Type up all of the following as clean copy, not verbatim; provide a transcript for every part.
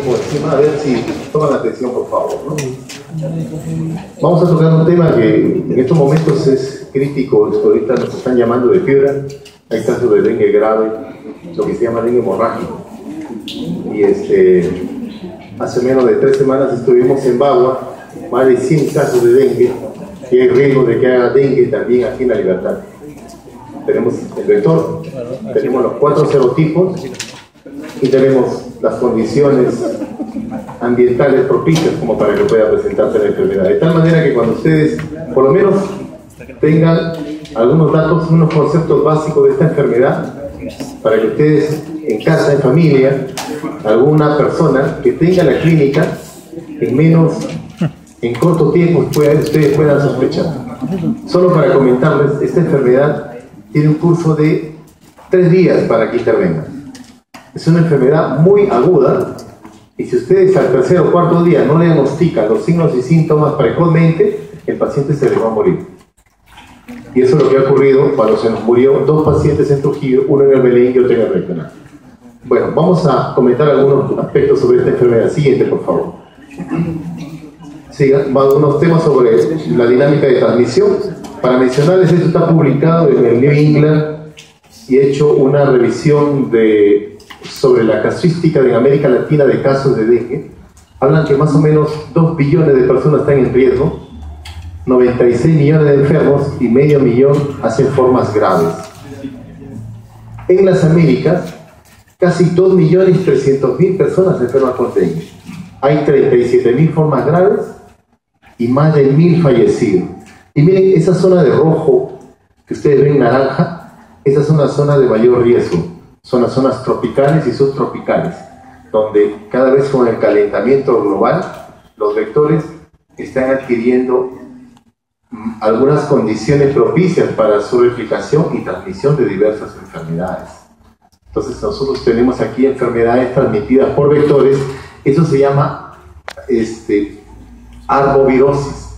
por encima, a ver si toman atención, por favor, ¿no? Vamos a tocar un tema que en estos momentos es crítico. Ahorita nos están llamando de fiebre. Hay casos de dengue grave, lo que se llama dengue hemorrágico. Y hace menos de 3 semanas estuvimos en Bagua, más de 100 casos de dengue, y hay riesgo de que haga dengue también aquí en La Libertad. Tenemos el vector, tenemos los 4 serotipos y tenemos las condiciones ambientales propicias como para que pueda presentarse la enfermedad. De tal manera que cuando ustedes, por lo menos, tengan algunos datos, unos conceptos básicos de esta enfermedad, para que ustedes en casa, en familia, alguna persona que tenga la clínica, en corto tiempo ustedes puedan sospechar. Solo para comentarles, esta enfermedad tiene un curso de 3 días para que intervengan. Es una enfermedad muy aguda, y si ustedes al 3.er o 4.er día no le diagnostican los signos y síntomas precozmente, el paciente se le va a morir. Y eso es lo que ha ocurrido cuando se nos murió 2 pacientes en Trujillo, uno en el Belén y otro en el Regional. Bueno, vamos a comentar algunos aspectos sobre esta enfermedad. Siguiente, por favor. Sigan algunos temas sobre la dinámica de transmisión. Para mencionarles, esto está publicado en el New England y he hecho una revisión sobre la casuística en América Latina de casos de dengue. Hablan que más o menos 2 billones de personas están en riesgo, 96 millones de enfermos y medio millón hacen formas graves. En las Américas, casi 2.300.000 personas enferman con dengue. Hay 37.000 formas graves y más de 1.000 fallecidos. Y miren, esa zona de rojo que ustedes ven naranja, esa es una zona de mayor riesgo. Son las zonas tropicales y subtropicales, donde cada vez con el calentamiento global, los vectores están adquiriendo algunas condiciones propicias para su replicación y transmisión de diversas enfermedades. Entonces nosotros tenemos aquí enfermedades transmitidas por vectores. Eso se llama arbovirosis.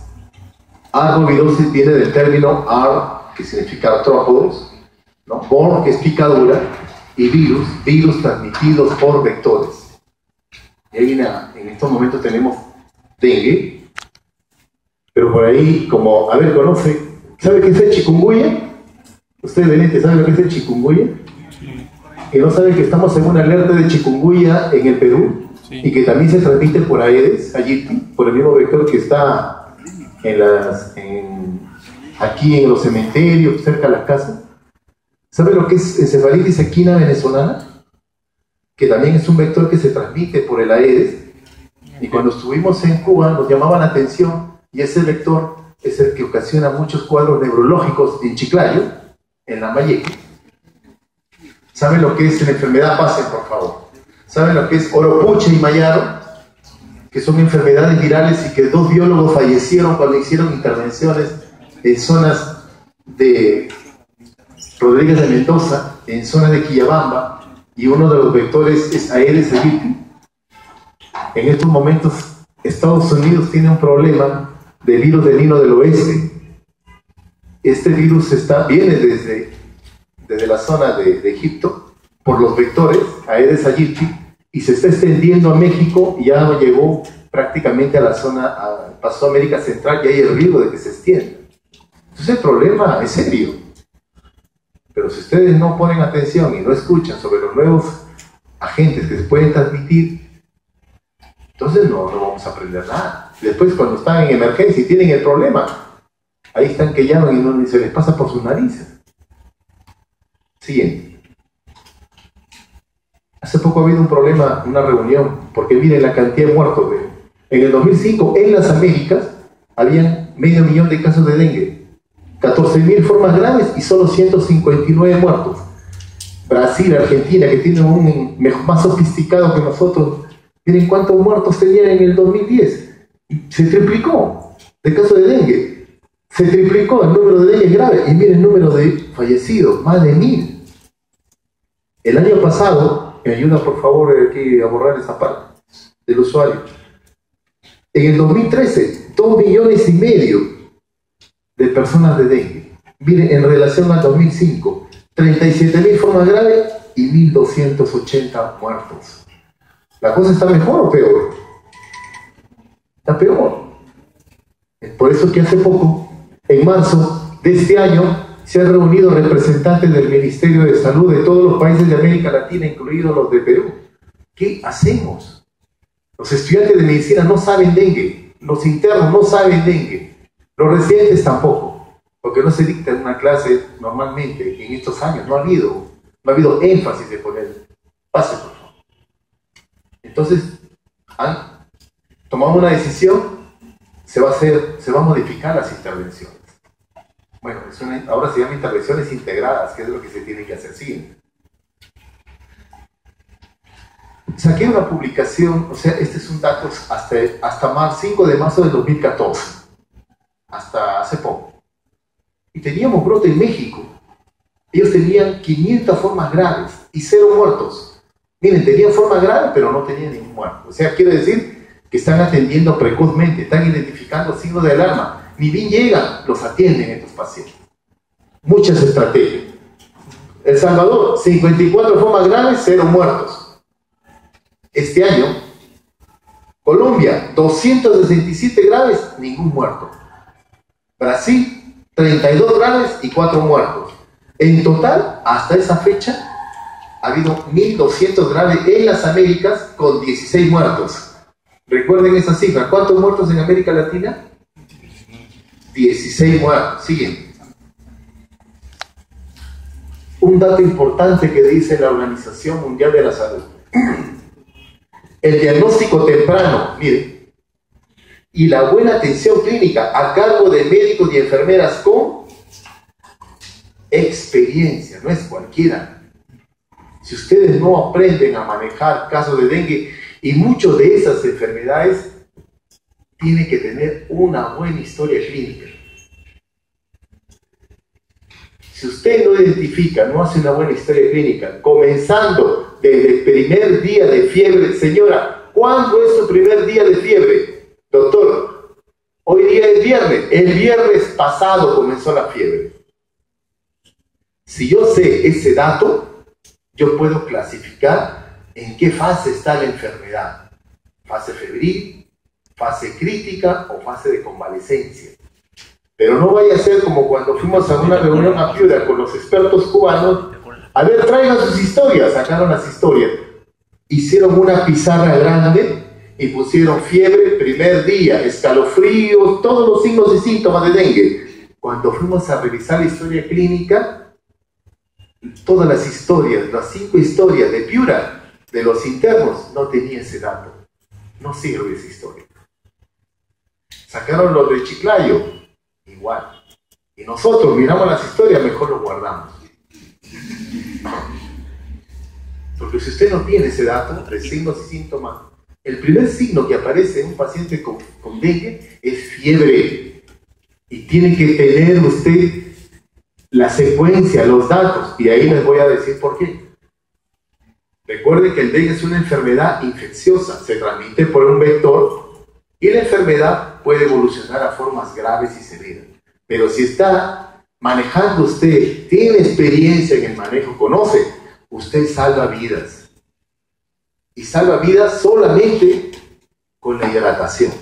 Arbovirosis viene del término ar, que significa artrópodos, ¿no? Vor, que es picadura, y virus transmitidos por vectores. Y ahí en estos momentos tenemos dengue, pero por ahí, como, a ver, ¿sabe qué es el chikungunya? ¿Ustedes de lente saben lo que es el chikungunya? ¿Que no saben que estamos en una alerta de chikungunya en el Perú? Sí. Y que también se transmite por Aedes aegypti, por el mismo vector que está aquí en los cementerios, cerca de las casas. ¿Sabe lo que es encefalitis equina venezolana? Que también es un vector que se transmite por el Aedes. Y cuando estuvimos en Cuba nos llamaba la atención, y ese vector es el que ocasiona muchos cuadros neurológicos en Chiclayo, en Lambayeque. ¿Saben lo que es la enfermedad? Pasen, por favor. ¿Saben lo que es Oropuche y Mayaro? Que son enfermedades virales y que 2 biólogos fallecieron cuando hicieron intervenciones en zonas de Rodríguez de Mendoza, en zonas de Quillabamba, y uno de los vectores es Aedes aegypti. En estos momentos Estados Unidos tiene un problema de virus del Nilo del Oeste. Este virus viene desde la zona de Egipto por los vectores Aedes aegypti y se está extendiendo a México y ya llegó prácticamente a la zona, pasó a América Central y hay el riesgo de que se extienda. Entonces el problema es serio. Pero si ustedes no ponen atención y no escuchan sobre los nuevos agentes que se pueden transmitir, entonces no vamos a aprender nada. Después, cuando están en emergencia y tienen el problema, ahí están que llaman y no se les pasa por sus narices. Siguiente. Hace poco ha habido un problema, una reunión, porque miren la cantidad de muertos. En el 2005, en las Américas, habían 500.000 de casos de dengue, 14.000 formas graves y solo 159 muertos. Brasil, Argentina, que tienen un más sofisticado que nosotros, miren cuántos muertos tenían en el 2010. Se triplicó de casos de dengue. Se triplicó el número de dengue grave. Y miren el número de fallecidos, más de 1.000. El año pasado, me ayuda por favor aquí a borrar esa parte del usuario. En el 2013, 2,5 millones de personas de dengue. Miren, en relación al 2005, 37.000 formas graves y 1.280 muertos. ¿La cosa está mejor o peor? Está peor. Por eso es que hace poco, en marzo de este año, se han reunido representantes del Ministerio de Salud de todos los países de América Latina, incluidos los de Perú. ¿Qué hacemos? Los estudiantes de medicina no saben dengue, los internos no saben dengue, los residentes tampoco, porque no se dicta en una clase normalmente. En estos años no ha habido énfasis de poner. Pase, por favor. Entonces, han tomado una decisión, se va a modificar las intervenciones. Bueno, ahora se llama intervenciones integradas, que es lo que se tiene que hacer. Siguiente. Saqué una publicación, o sea, este es un dato hasta 5 de marzo del 2014, hasta hace poco. Y teníamos brote en México. Ellos tenían 500 formas graves y 0 muertos. Miren, tenían formas graves, pero no tenían ningún muerto. O sea, quiere decir que están atendiendo precozmente, están identificando signos de alarma. Ni bien llegan, los atienden estos pacientes. Muchas estrategias. El Salvador, 54 formas graves, 0 muertos. Este año, Colombia, 267 graves, ningún muerto. Brasil, 32 graves y 4 muertos. En total, hasta esa fecha, ha habido 1.200 graves en las Américas con 16 muertos. Recuerden esa cifra. ¿Cuántos muertos en América Latina? 16 muertos. Siguiente. Un dato importante que dice la Organización Mundial de la Salud. El diagnóstico temprano, miren, y la buena atención clínica a cargo de médicos y enfermeras con experiencia, no es cualquiera. Si ustedes no aprenden a manejar casos de dengue y muchas de esas enfermedades, tiene que tener una buena historia clínica. Si usted no identifica, no hace una buena historia clínica, comenzando desde el primer día de fiebre, señora, ¿cuándo es su primer día de fiebre? Doctor, hoy día es viernes, el viernes pasado comenzó la fiebre. Si yo sé ese dato, yo puedo clasificar en qué fase está la enfermedad. Fase febril, fase crítica o fase de convalescencia. Pero no vaya a ser como cuando fuimos a una reunión a Piura con los expertos cubanos. A ver, traigan sus historias. Sacaron las historias. Hicieron una pizarra grande y pusieron fiebre, primer día, escalofríos, todos los signos y síntomas de dengue. Cuando fuimos a revisar la historia clínica, todas las historias, las 5 historias de Piura, de los internos, no tenía ese dato. No sirve esa historia. Sacaron los de Chiclayo, igual. Y nosotros miramos las historias, mejor lo guardamos. Porque si usted no tiene ese dato de signos y síntomas, el primer signo que aparece en un paciente con dengue es fiebre. Y tiene que tener usted la secuencia, los datos, y ahí les voy a decir por qué. Recuerde que el dengue es una enfermedad infecciosa, se transmite por un vector y la enfermedad puede evolucionar a formas graves y severas. Pero si está manejando usted, tiene experiencia en el manejo, conoce, usted salva vidas. Y salva vidas solamente con la hidratación.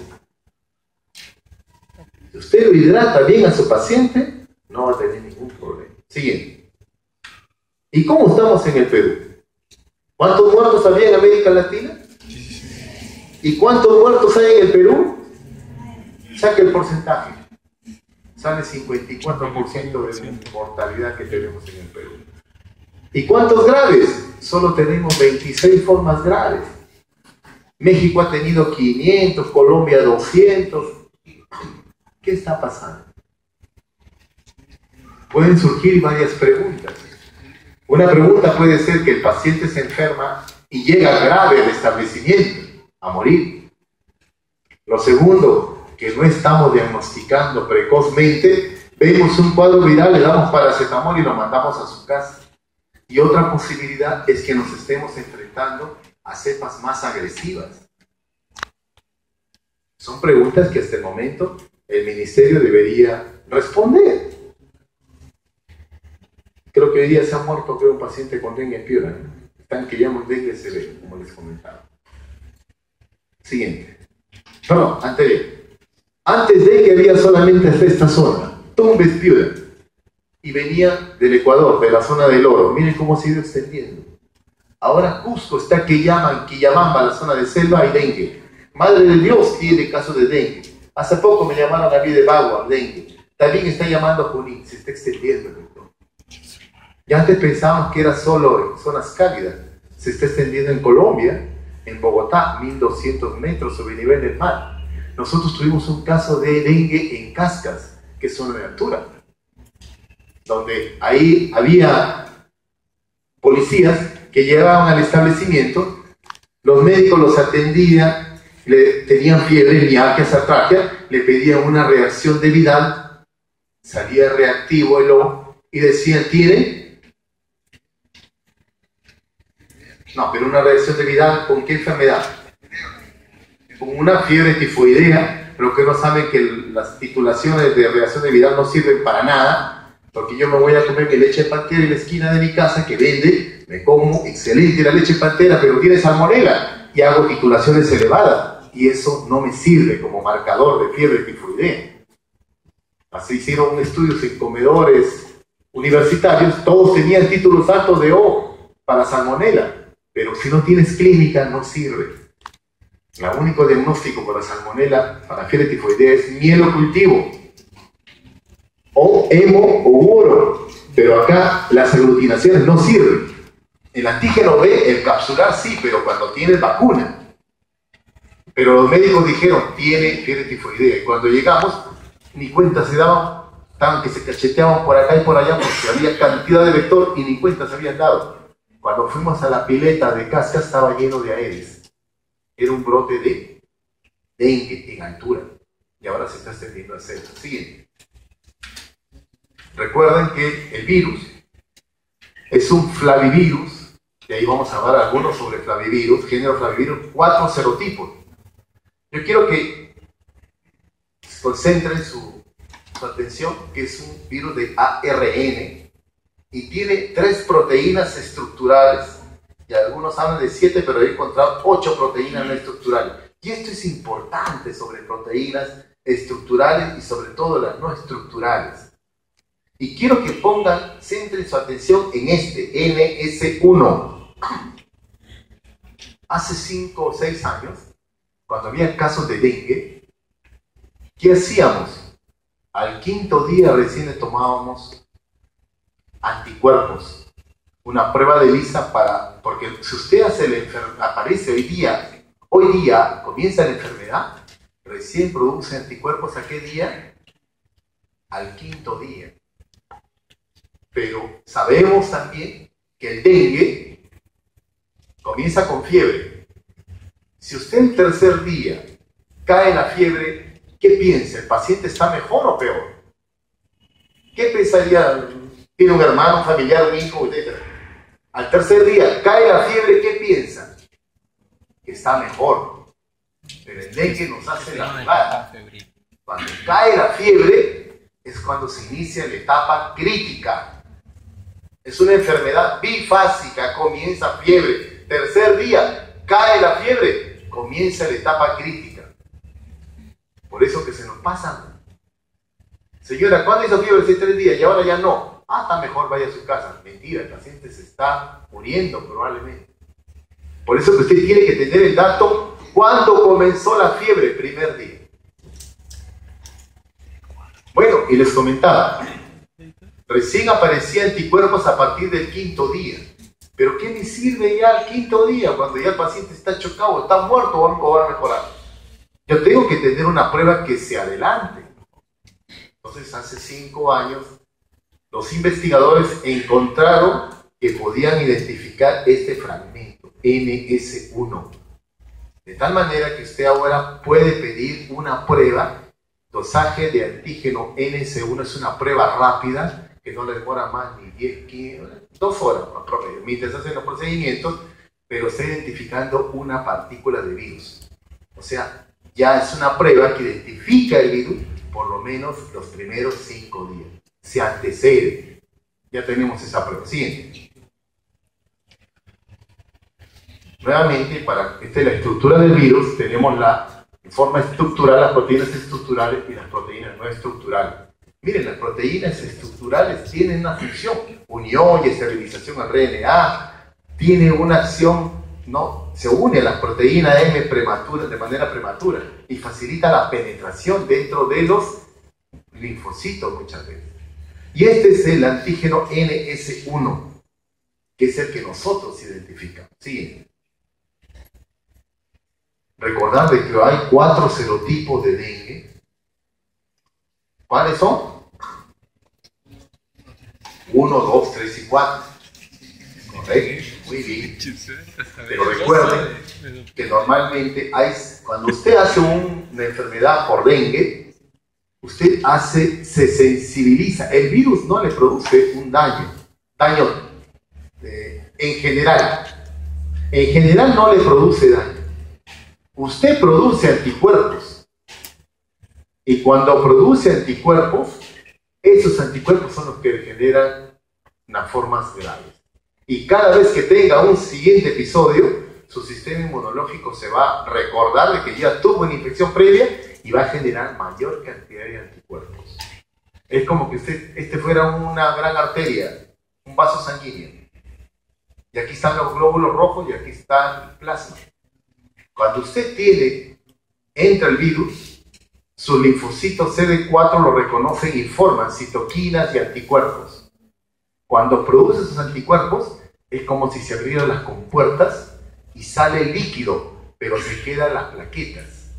Si usted lo hidrata bien a su paciente, no va a tener ningún problema. Siguiente. ¿Y cómo estamos en el Perú? ¿Cuántos muertos había en América Latina? ¿Y cuántos muertos hay en el Perú? Saque el porcentaje. Sale 54% de mortalidad que tenemos en el Perú. ¿Y cuántos graves? Solo tenemos 26 formas graves. México ha tenido 500, Colombia 200. ¿Qué está pasando? Pueden surgir varias preguntas. Una pregunta puede ser que el paciente se enferma y llega grave al establecimiento, a morir. Lo segundo, que no estamos diagnosticando precozmente, vemos un cuadro viral, le damos paracetamol y lo mandamos a su casa. Y otra posibilidad es que nos estemos enfrentando a cepas más agresivas. Son preguntas que hasta el momento el ministerio debería responder. Creo que hoy día se ha muerto un paciente con dengue en Piura. Están que ya dengue se ve, como les comentaba. Siguiente. No, anterior. Antes de que había solamente hasta esta zona, Tumbes Piura, y venía del Ecuador, de la zona del Oro. Miren cómo se ha ido extendiendo. Ahora Cusco está Quillamamba, la zona de selva, y dengue. Madre de Dios tiene casos de dengue. Hace poco me llamaron a mí de Bagua, dengue. También está llamando a Junín, se está extendiendo. Ya antes pensábamos que era solo en zonas cálidas. Se está extendiendo en Colombia, en Bogotá, 1200 metros sobre el nivel del mar. Nosotros tuvimos un caso de dengue en Cascas, que es zona de altura, donde ahí había policías que llegaban al establecimiento, los médicos los atendían, tenían fiebre, mialgias, atrachia, le pedían una reacción de Vidal, salía reactivo el O y decían, ¿tiene? No, pero una reacción de Vidal, ¿con qué enfermedad? Con una fiebre tifoidea, pero que no saben que las titulaciones de reacción de Vidal no sirven para nada, porque yo me voy a comer mi leche pantera en la esquina de mi casa que vende, me como excelente la leche pantera, pero tiene salmonela, y hago titulaciones elevadas, y eso no me sirve como marcador de fiebre tifoidea. Así hicieron estudios en comedores universitarios, todos tenían títulos altos de O para salmonela, pero si no tienes clínica no sirve. El único diagnóstico para salmonela, para fiebre tifoidea, es mielocultivo, o hemo o uro, pero acá las aglutinaciones no sirven. El antígeno B, el capsular sí, pero cuando tienes vacuna. Pero los médicos dijeron, tiene fiebre tifoidea, y cuando llegamos, ni cuenta se daban, estaban que se cacheteaban por acá y por allá, porque había cantidad de vector y ni cuenta se habían dado. Cuando fuimos a la pileta de Cascas estaba lleno de Aedes. Era un brote de dengue en altura. Y ahora se está extendiendo a selva. Siguiente. Recuerden que el virus es un flavivirus. Y ahí vamos a hablar algunos sobre flavivirus. Género flavivirus, 4 serotipos. Yo quiero que concentren su atención, que es un virus de ARN. Y tiene 3 proteínas estructurales, y algunos hablan de 7, pero he encontrado 8 proteínas no estructurales. Y esto es importante sobre proteínas estructurales y sobre todo las no estructurales. Y quiero que centren su atención en este, NS1. Hace 5 o 6 años, cuando había casos de dengue, ¿qué hacíamos? Al 5.º día recién le tomábamos anticuerpos, una prueba de ELISA porque si usted aparece hoy día comienza la enfermedad, recién produce anticuerpos ¿a qué día? Al 5.º día. Pero sabemos también que el dengue comienza con fiebre. Si usted el 3.er día cae la fiebre, ¿qué piensa? ¿El paciente está mejor o peor? ¿Qué pensaría? Tiene un hermano, un familiar, un hijo, etc. Al 3.er día cae la fiebre, ¿qué piensa? Que está mejor. Pero el dengue nos hace la jugada. Cuando cae la fiebre es cuando se inicia la etapa crítica. Es una enfermedad bifásica, comienza fiebre. 3.er día cae la fiebre, comienza la etapa crítica. Por eso que se nos pasan. Señora, ¿cuándo hizo fiebre? Hace 3 días y ahora ya no. Ah, está mejor, vaya a su casa. Mentira, el paciente se está muriendo probablemente. Por eso que usted tiene que tener el dato cuándo comenzó la fiebre, 1.er día. Bueno, y les comentaba, recién aparecían anticuerpos a partir del 5.º día. Pero ¿qué me sirve ya al 5.º día cuando ya el paciente está chocado, está muerto o va a mejorar? Yo tengo que tener una prueba que se adelante. Entonces, hace 5 años, los investigadores encontraron que podían identificar este fragmento, NS1. De tal manera que usted ahora puede pedir una prueba, dosaje de antígeno NS1, es una prueba rápida, que no le demora más ni 10, 15, 2 horas por promedio, mientras hacen los procedimientos, pero está identificando una partícula de virus. O sea, ya es una prueba que identifica el virus por lo menos los primeros 5 días. Se antecede. Ya tenemos esa prueba. Siguiente. Nuevamente, esta es la estructura del virus, tenemos en forma estructural las proteínas estructurales y las proteínas no estructurales. Miren, las proteínas estructurales tienen una función, unión y estabilización al RNA, tiene una acción, ¿no? Se une a las proteínas M prematuras de manera prematura y facilita la penetración dentro de los linfocitos muchas veces. Y este es el antígeno NS1, que es el que nosotros identificamos. Siguiente. Recordar de que hay 4 serotipos de dengue. ¿Cuáles son? 1, 2, 3 y 4. Correcto, muy bien. Pero recuerden que normalmente cuando usted hace una enfermedad por dengue, usted se sensibiliza. El virus no le produce un daño en general. En general no le produce daño. Usted produce anticuerpos. Y cuando produce anticuerpos, esos anticuerpos son los que generan unas formas graves. Y cada vez que tenga un siguiente episodio, su sistema inmunológico se va a recordar de que ya tuvo una infección previa y va a generar mayor cantidad de anticuerpos. Es como que este fuera una gran arteria, un vaso sanguíneo. Y aquí están los glóbulos rojos y aquí está el plasma. Cuando usted entra el virus, sus linfocitos CD4 lo reconocen y forman citoquinas y anticuerpos. Cuando produce esos anticuerpos, es como si se abrieran las compuertas y sale el líquido, pero se quedan las plaquetas.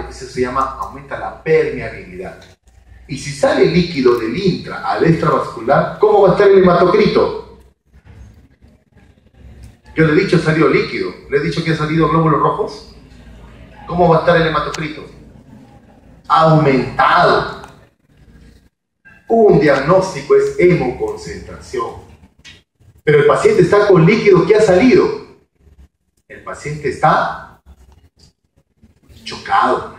Eso se llama, aumenta la permeabilidad. Y si sale el líquido del intra al extravascular, ¿cómo va a estar el hematocrito? Yo le he dicho salido líquido, le he dicho que ha salido glóbulos rojos. ¿Cómo va a estar el hematocrito? Aumentado. Un diagnóstico es hemoconcentración. Pero el paciente está con líquido que ha salido. El paciente está chocado.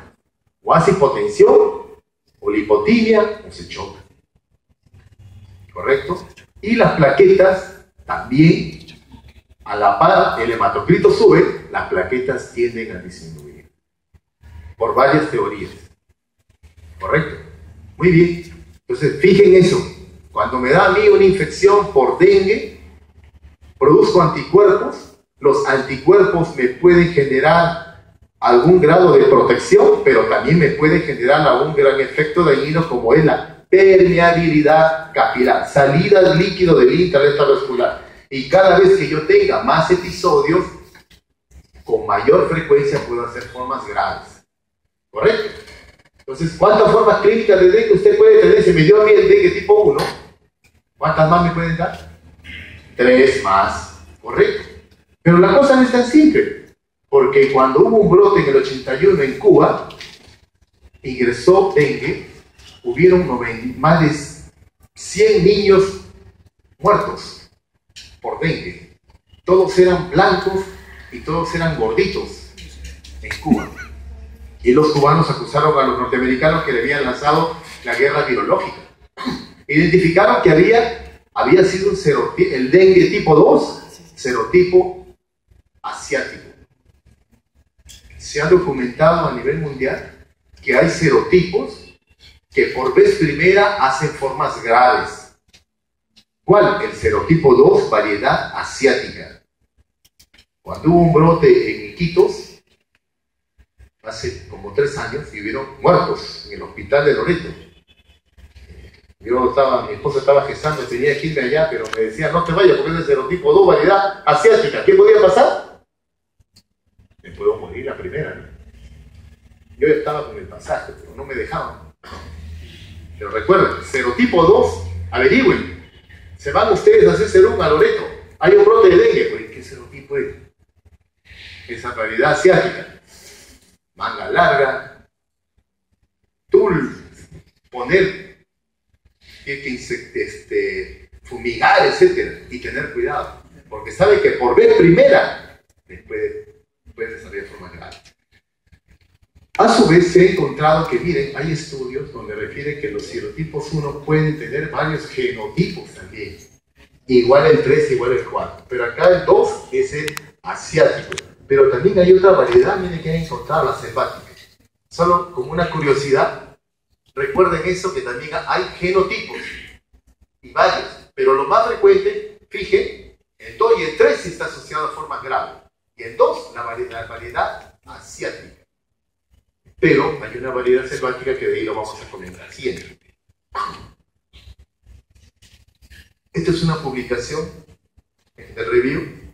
O hace hipotensión, o lipotimia, o se choca. ¿Correcto? Y las plaquetas también, a la par, el hematocrito sube, las plaquetas tienden a disminuir. Por varias teorías. ¿Correcto? Muy bien. Entonces, fijen eso. Cuando me da a mí una infección por dengue, produzco anticuerpos. Los anticuerpos me pueden generar algún grado de protección, pero también me puede generar algún gran efecto dañino, como es la permeabilidad capilar, salida del líquido del intra extravascular. Y cada vez que yo tenga más episodios, con mayor frecuencia puedo hacer formas graves. ¿Correcto? Entonces, ¿cuántas formas clínicas de dengue usted puede tener? Se me dio a mí el dengue tipo 1. ¿Cuántas más me pueden dar? 3 más. ¿Correcto? Pero la cosa no es tan simple. Porque cuando hubo un brote en el 81 en Cuba, ingresó dengue, hubieron más de 100 niños muertos por dengue. Todos eran blancos y todos eran gorditos en Cuba. Y los cubanos acusaron a los norteamericanos que le habían lanzado la guerra virológica. Identificaron que había sido el dengue tipo 2, serotipo asiático. Se ha documentado a nivel mundial que hay serotipos que por vez primera hacen formas graves. ¿Cuál? El serotipo 2, variedad asiática. Cuando hubo un brote en Iquitos, hace como 3 años, y hubieron muertos en el hospital de Loreto. Mi esposa estaba gestando, tenía que irme allá, pero me decía, no te vayas porque es el serotipo 2, variedad asiática. ¿Qué podía pasar? Me puedo morir la primera, ¿no? Yo ya estaba con el pasaje, pero no me dejaban. Pero recuerden, serotipo 2, averigüen. Se van ustedes a hacer serum a Loreto. Hay un brote de dengue. Pues, ¿qué serotipo es? Esa variedad asiática. Manga larga, tul, poner, tiene que fumigar, etc. Y tener cuidado, porque sabe que por vez primera puede desarrollar formas graves. A su vez se ha encontrado que, miren, hay estudios donde refieren que los serotipos 1 pueden tener varios genotipos también. Igual el 3, igual el 4. Pero acá el 2 es el asiático. Pero también hay otra variedad, miren que han encontrado, la selvática. Solo como una curiosidad, recuerden eso, que también hay genotipos, y varios, pero lo más frecuente, fíjense, el 2 y el 3 sí está asociado a formas graves, y el 2, la variedad asiática. Pero hay una variedad selvática que de ahí lo vamos a comentar. Siguiente. Esta es una publicación de review.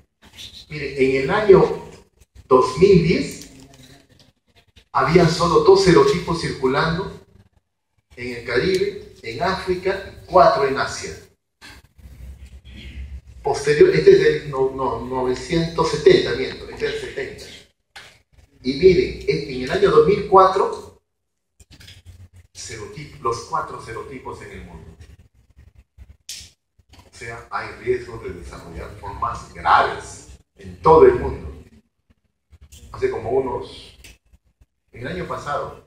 Miren, en el año 2010 había solo 2 serotipos circulando en el Caribe, en África y 4 en Asia. Posterior, este es del 970, miento, este es del 70. Y miren, en el año 2004, los 4 serotipos en el mundo. O sea, hay riesgo de desarrollar formas graves en todo el mundo. Hace como en el año pasado,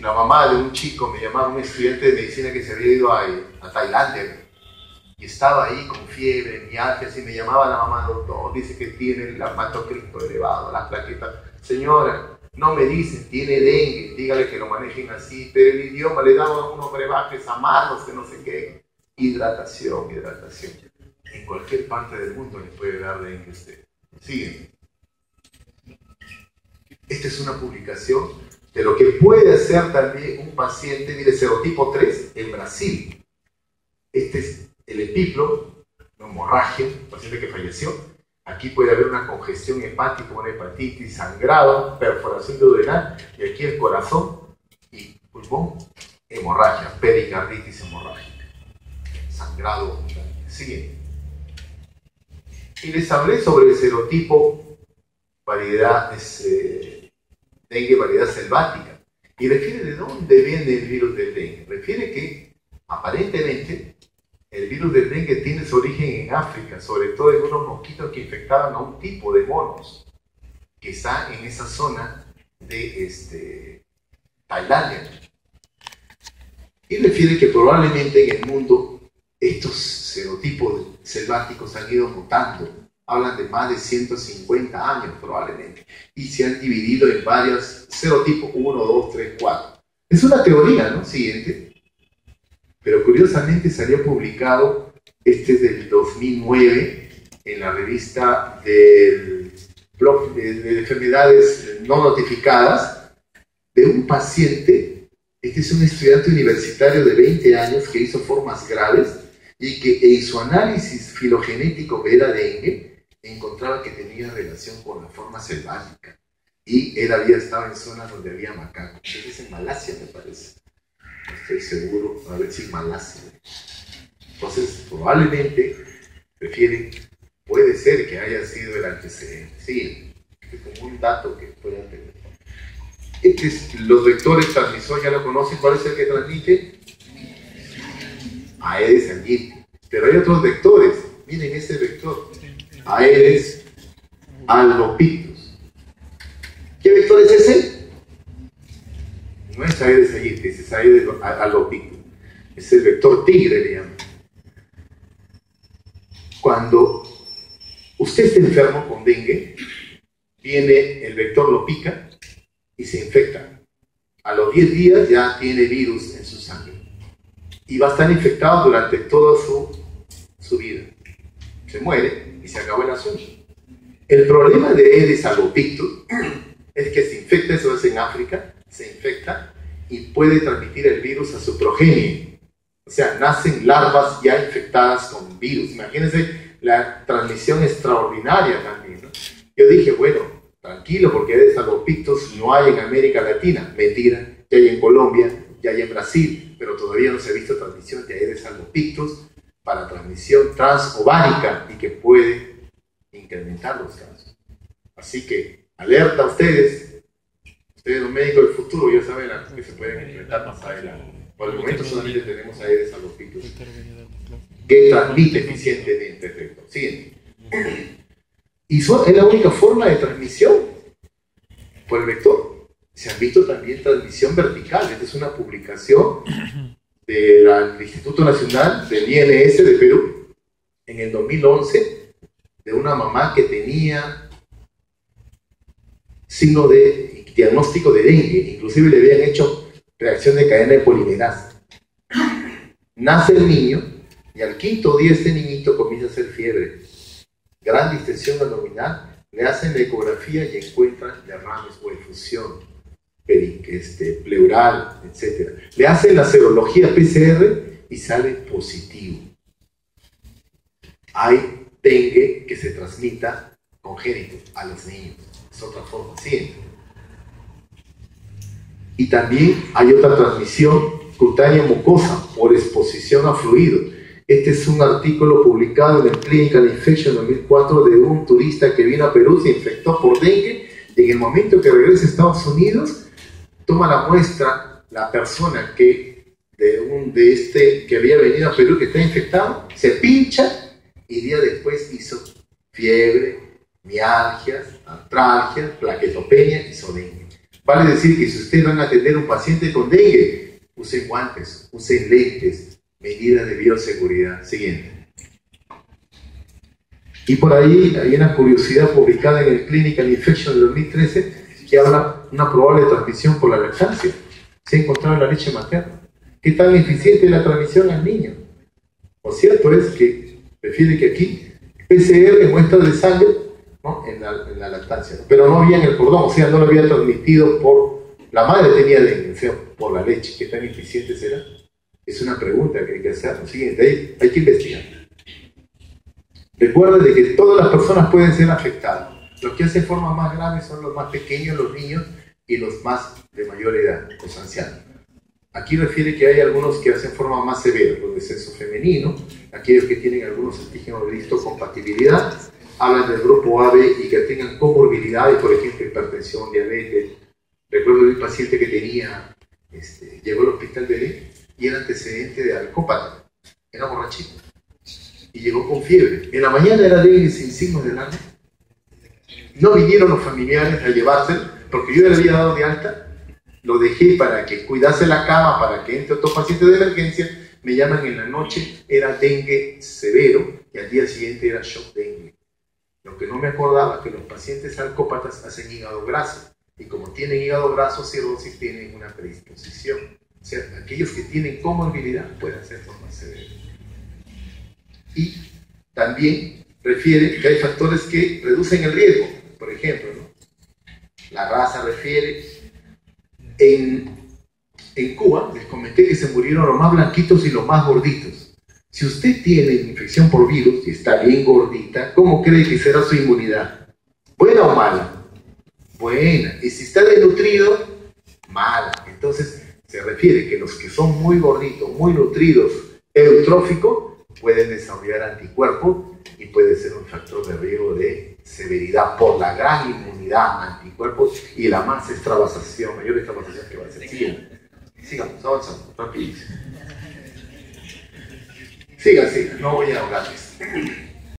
la mamá de un chico me llamaba, un estudiante de medicina que se había ido a Tailandia, y estaba ahí con fiebre, mialgias, y me llamaba la mamá: doctor, dice que tiene el hematocrito elevado, las plaquetas. Señora, no me dicen, tiene dengue, dígale que lo manejen así, pero el idioma le daba unos brebajes amargos, que no sé qué. Hidratación. En cualquier parte del mundo le puede dar dengue a usted. Sigue. Esta es una publicación de lo que puede hacer también un paciente, mire, serotipo 3 en Brasil. Este es el epiplo, una hemorragia, un paciente que falleció. Aquí puede haber una congestión hepática, una hepatitis, sangrado, perforación duodenal, y aquí el corazón y pulmón, hemorragia, pericarditis hemorrágica, sangrado abundante. Sigue. Y les hablé sobre el serotipo dengue, variedad selvática, y refiere de dónde viene el virus del dengue. Refiere que aparentemente el virus del dengue tiene su origen en África, sobre todo en unos mosquitos que infectaban a un tipo de monos que está en esa zona de Tailandia. Y refiere que probablemente en el mundo estos serotipos selváticos han ido mutando. Hablan de más de 150 años probablemente, y se han dividido en varios serotipos, 1, 2, 3, 4. Es una teoría, ¿no? Siguiente. Pero curiosamente salió publicado, este es del 2009, en la revista del blog de enfermedades no notificadas, de un paciente. Este es un estudiante universitario de 20 años que hizo formas graves y que en su análisis filogenético de la dengue encontraba que tenía relación con la forma selvática. Y él había estado en zonas donde había macacos. Eso es en Malasia, me parece. No estoy seguro, a ver si en Malasia. Entonces, probablemente puede ser que haya sido el antecedente. Sí, es como un dato que puedan tener. Los vectores transmisores, ya lo conocen. ¿Cuál es el que transmite? Aedes aegypti. Pero hay otros vectores. Miren ese vector. Aedes albopictus. ¿Qué vector es ese? No es Aedes aegypti, es Aedes albopictus. Es el vector tigre, le llaman. Cuando usted está enfermo con dengue, viene el vector, lo pica y se infecta. A los 10 días ya tiene virus en su sangre y va a estar infectado durante toda su vida. Se muere y se acabó el asunto. El problema de Aedes albopictus es que se infecta, eso es en África, se infecta y puede transmitir el virus a su progenie. O sea, nacen larvas ya infectadas con virus. Imagínense la transmisión extraordinaria también, ¿no? Yo dije, bueno, tranquilo, porque Aedes albopictus no hay en América Latina. Mentira, ya hay en Colombia, ya hay en Brasil, pero todavía no se ha visto transmisión de Aedes albopictus para transmisión transovárica y que puede incrementar los casos. Así que, alerta a ustedes los médicos del futuro, ya saben que se pueden incrementar más adelante. Por el momento solamente tenemos Aedes albopictus que transmite eficientemente el vector. Siguiente. Y es la única forma de transmisión por el vector. Se han visto también transmisión vertical. Esta es una publicación del Instituto Nacional del INS de Perú en el 2011, de una mamá que tenía signo de diagnóstico de dengue, inclusive le habían hecho reacción de cadena de polimerasa. Nace el niño y al quinto día este niñito comienza a hacer fiebre, gran distensión abdominal, le hacen la ecografía y encuentran derrames o efusión pleural, etc. Le hacen la serología PCR y sale positivo. Hay dengue que se transmita congénito a los niños. Es otra forma, ¿sí? Y también hay otra transmisión cutánea mucosa por exposición a fluidos. Este es un artículo publicado en el Clinical Infection 2004 de un turista que vino a Perú, se infectó por dengue y en el momento que regresa a Estados Unidos toma la muestra la persona que había venido a Perú que está infectado, se pincha y día después hizo fiebre, mialgias, artralgias, plaquetopenia y hizo dengue. Vale decir que si ustedes van a atender a un paciente con dengue, usen guantes, usen lentes, medidas de bioseguridad. Siguiente. Y por ahí hay una curiosidad publicada en el Clinical Infection de 2013 que habla de una probable transmisión por la lactancia. Se ha encontrado en la leche materna. ¿Qué tan eficiente es la transmisión al niño? Lo cierto es que refiere que aquí PCR muestra de sangre, ¿no?, en la lactancia, ¿no? Pero no había en el cordón, o sea, no lo había transmitido por... La madre tenía dengue, o sea, por la leche. ¿Qué tan eficiente será? Es una pregunta que hay que hacer. Lo siguiente, hay que investigar. Recuerden de que todas las personas pueden ser afectadas. Los que hacen forma más grave son los más pequeños, los niños, y los más de mayor edad, los ancianos. Aquí refiere que hay algunos que hacen forma más severa, los de sexo femenino, aquellos que tienen algunos antígenos de histocompatibilidad, hablan del grupo AB y que tengan comorbilidades, por ejemplo, hipertensión, diabetes. Recuerdo de un paciente que tenía, llegó al hospital Belén y era antecedente de alcohópata, era borrachito, y llegó con fiebre. En la mañana era dengue sin signos de alarma. No vinieron los familiares a llevárselo, porque yo le había dado de alta, lo dejé para que cuidase la cama, para que entre otro paciente de emergencia, me llaman en la noche, era dengue severo, y al día siguiente era shock dengue. Lo que no me acordaba es que los pacientes alcohópatas hacen hígado graso, y como tienen hígado graso, cirrosis, tienen una predisposición. O sea, aquellos que tienen comorbilidad pueden hacer forma severa. Y también refiere que hay factores que reducen el riesgo. Por ejemplo, ¿no?, la raza refiere, en Cuba les comenté que se murieron los más blanquitos y los más gorditos. Si usted tiene infección por virus y está bien gordita, ¿cómo cree que será su inmunidad? ¿Buena o mala? Buena. Y si está desnutrido, mala. Entonces se refiere que los que son muy gorditos, muy nutridos, eutróficos, pueden desarrollar anticuerpos y puede ser un factor de riesgo de severidad por la gran inmunidad, anticuerpos y la más extravasación, mayor extravasación que va a ser. Sigamos avanzando, rapidísimo. Sigan, no voy a ahogarles.